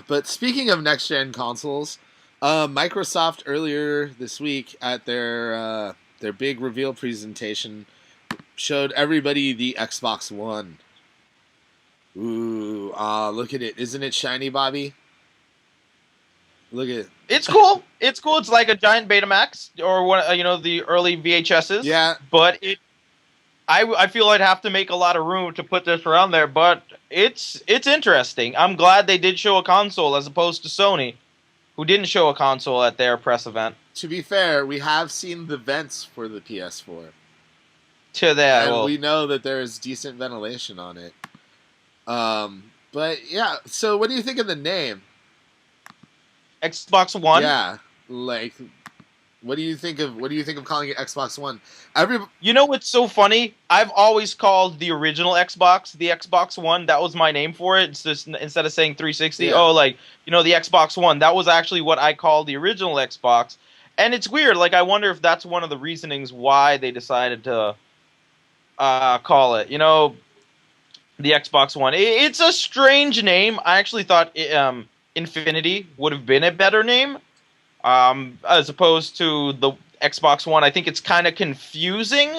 But speaking of next gen consoles, Microsoft earlier this week at their big reveal presentation showed everybody the Xbox One. Ooh, look at it! Isn't it shiny, Bobby? Look at it. It's cool. It's cool. It's like a giant Betamax or one, the early VHSs. Yeah, But I feel I'd have to make a lot of room to put this around there. But it's interesting. I'm glad they did show a console as opposed to Sony, who didn't show a console at their press event. to be fair, we have seen the vents for the PS4, To that, and well, we know that there is decent ventilation on it. But yeah. So, what do you think of the name? Xbox One. Yeah, like what do you think of calling it Xbox One? Every You know what's so funny? I've always called the original Xbox the Xbox One. That was my name for it. It's just instead of saying 360, Yeah, the Xbox One. That was actually what I called the original Xbox. And it's weird. Like, I wonder if that's one of the reasonings why they decided to call it, the Xbox One. It's a strange name. I actually thought Infinity would have been a better name, as opposed to the Xbox One. I think it's kind of confusing,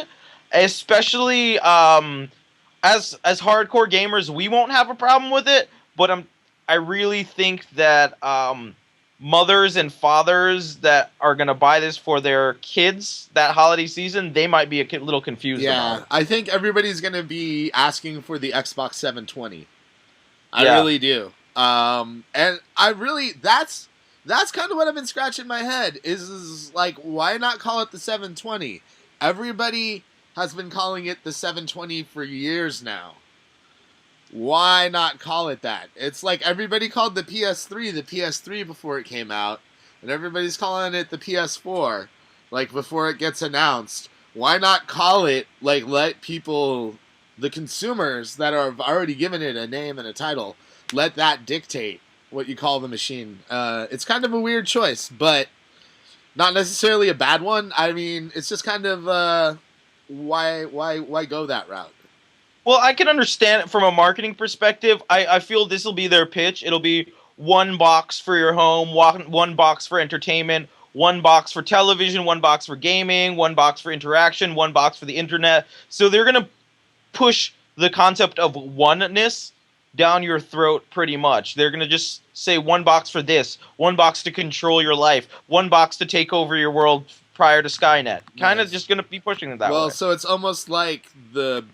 especially as hardcore gamers. We won't have a problem with it, but I really think that mothers and fathers that are gonna buy this for their kids that holiday season, they might be a little confused about yeah. it. I think everybody's gonna be asking for the Xbox 720. I Yeah. really do. And I really that's kind of what I've been scratching my head is like why not call it the 720? Everybody has been calling it the 720 for years now. Why not call it that? It's like everybody called the PS3 before it came out, and everybody's calling it the PS4 like before it gets announced. Why not call it like let people the consumers that are already given it a name and a title, let that dictate what you call the machine. It's kind of a weird choice, but not necessarily a bad one. I mean, it's just kind of why go that route? Well, I can understand it from a marketing perspective. I feel this will be their pitch. It'll be one box for your home, one box for entertainment, one box for television, one box for gaming, one box for interaction, one box for the internet. So they're going to push the concept of oneness down your throat pretty much. They're going to just say one box for this, one box to control your life, one box to take over your world prior to Skynet. Kind of Nice. just going to be pushing it that Well, way. so it's almost like the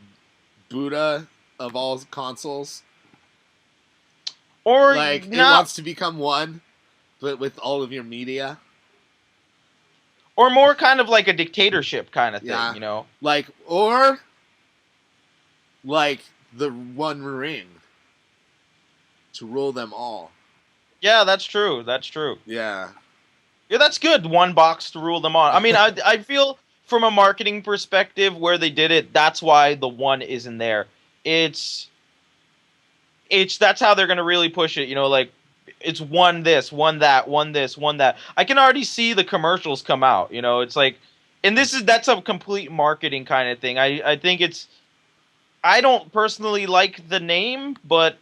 Buddha of all consoles. Or Like it not wants to become one, but with all of your media. or more kind of like a dictatorship kind of Yeah. thing. Like or like the One Ring to rule them all. Yeah, that's true. That's true. Yeah. Yeah, that's good. One box to rule them on. I mean, I feel from a marketing perspective where they did it, that's why the one isn't there. It's it's that's how they're gonna really push it. Like it's one this, one that, one this, one that. I can already see the commercials come out. It's like, and that's a complete marketing kind of thing. I think it's. I don't personally like the name, but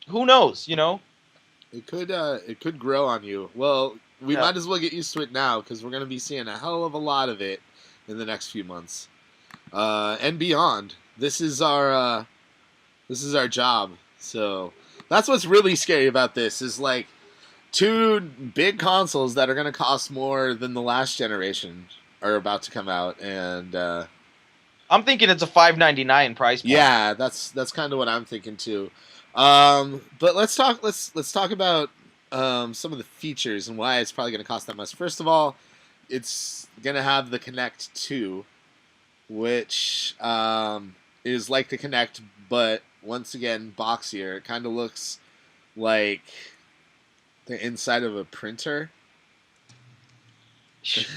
who knows? It could grow on you. Well, we Yeah. might as well get used to it now because we're gonna be seeing a hell of a lot of it in the next few months, and beyond. This is our job. So that's what's really scary about this is like two big consoles that are gonna cost more than the last generation are about to come out, and I'm thinking it's a 5.99 price point. yeah, that's kind of what I'm thinking too. But let's talk about some of the features and why it's probably going to cost that much. First of all, it's going to have the Connect 2, which is like the Connect, but once again boxier. It kind of looks like the inside of a printer.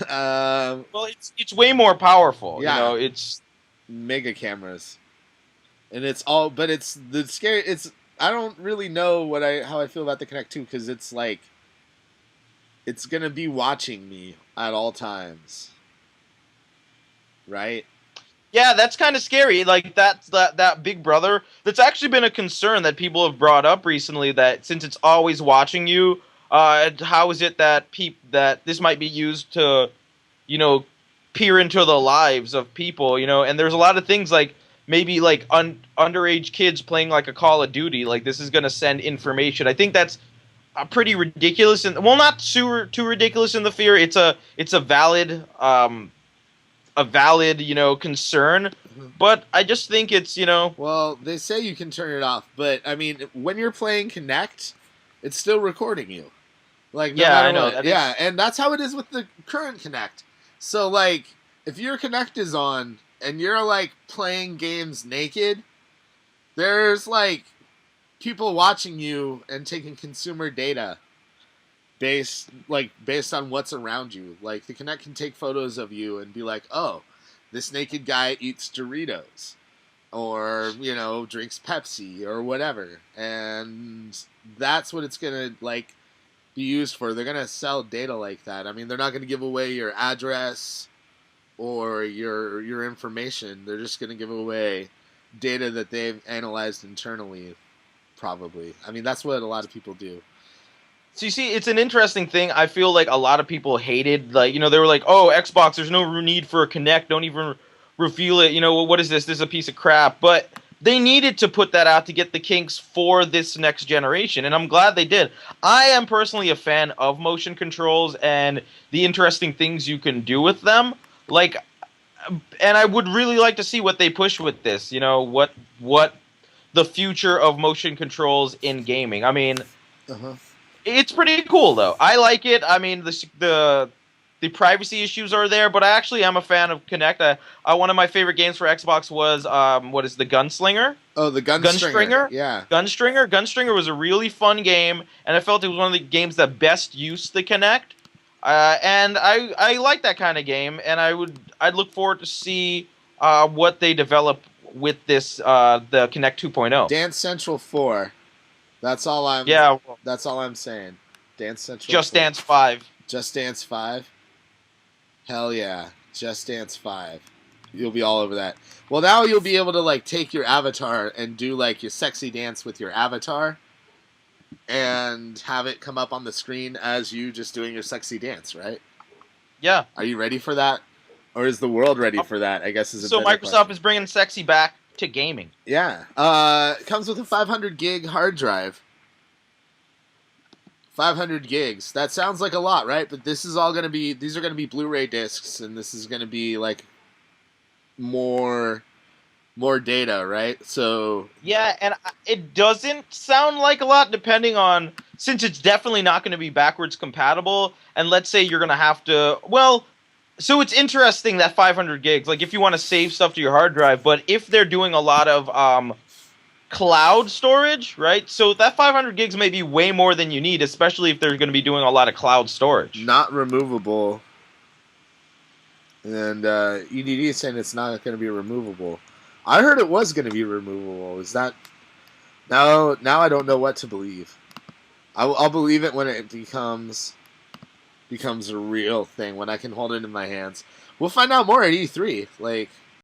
Well, it's way more powerful. Yeah, It's mega cameras. And it's all, but it's the scary. It's I don't really know how I feel about the Connect 2 because it's like it's gonna be watching me at all times, right? Yeah, that's kind of scary. Like that Big Brother. That's actually been a concern that people have brought up recently. That since it's always watching you, how is it that that this might be used to, you know, peer into the lives of people? You know, and there's a lot of things like maybe like underage kids playing like a Call of Duty. Like this is gonna send information. I think that's pretty ridiculous, and well, not too ridiculous in the fear. It's a valid, concern. But I just think it's, Well, they say you can turn it off, but I mean, when you're playing Connect, it's still recording you. Like no yeah, matter I know what. that Yeah, is. and that's how it is with the current Connect. So like if your Connect is on and you're like playing games naked, there's like people watching you and taking consumer data based on what's around you. Like the Connect can take photos of you and be like, "Oh, this naked guy eats Doritos." Or, drinks Pepsi or whatever. And that's what it's gonna like be used for. They're gonna sell data like that. I mean, they're not gonna give away your address or your information. They're just gonna give away data that they've analyzed internally, probably. I mean, that's what a lot of people do. So you see, it's an interesting thing. I feel like a lot of people hated, like, they were like, "Oh, Xbox, there's no need for a Connect. Don't even reveal it. What is this? This is a piece of crap." But they needed to put that out to get the kinks for this next generation, and I'm glad they did. I am personally a fan of motion controls and the interesting things you can do with them. Like, and I would really like to see what they push with this. What the future of motion controls in gaming. I mean, Uh-huh. it's pretty cool though. I like it. I mean, the privacy issues are there, but I actually am a fan of Kinect. One of my favorite games for Xbox was what is the Gunslinger? Oh, the Gunstringer. Gunstringer? Yeah. Gunstringer was a really fun game, and I felt it was one of the games that best used the Kinect. And I like that kind of game, and I'd look forward to see what they develop with this the Kinect 2.0. Dance Central 4. That's all I'm Yeah, that's all I'm saying. Dance Central Just 4. Dance 5. Just Dance 5. Hell yeah. Just Dance 5. You'll be all over that. Well, now you'll be able to like take your avatar and do like your sexy dance with your avatar and have it come up on the screen as you just doing your sexy dance, right? Yeah. Are you ready for that? Or is the world ready for that? I guess is a So better Microsoft question. is bringing sexy back to gaming. Yeah. It comes with a 500 gig hard drive. 500 gigs. That sounds like a lot, right? But these are going to be Blu-ray discs, and this is going to be like more data, right? So Yeah, and it doesn't sound like a lot depending on since it's definitely not going to be backwards compatible. And let's say you're going to have to, well, so it's interesting that 500 gigs, like if you want to save stuff to your hard drive, but if they're doing a lot of cloud storage, right? So that 500 gigs may be way more than you need, especially if they're going to be doing a lot of cloud storage. not removable. And EDD is saying it's not going to be removable. I heard it was going to be removable. Is that now? Now I don't know what to believe. I'll believe it when it becomes a real thing, when I can hold it in my hands. We'll find out more at E3. Like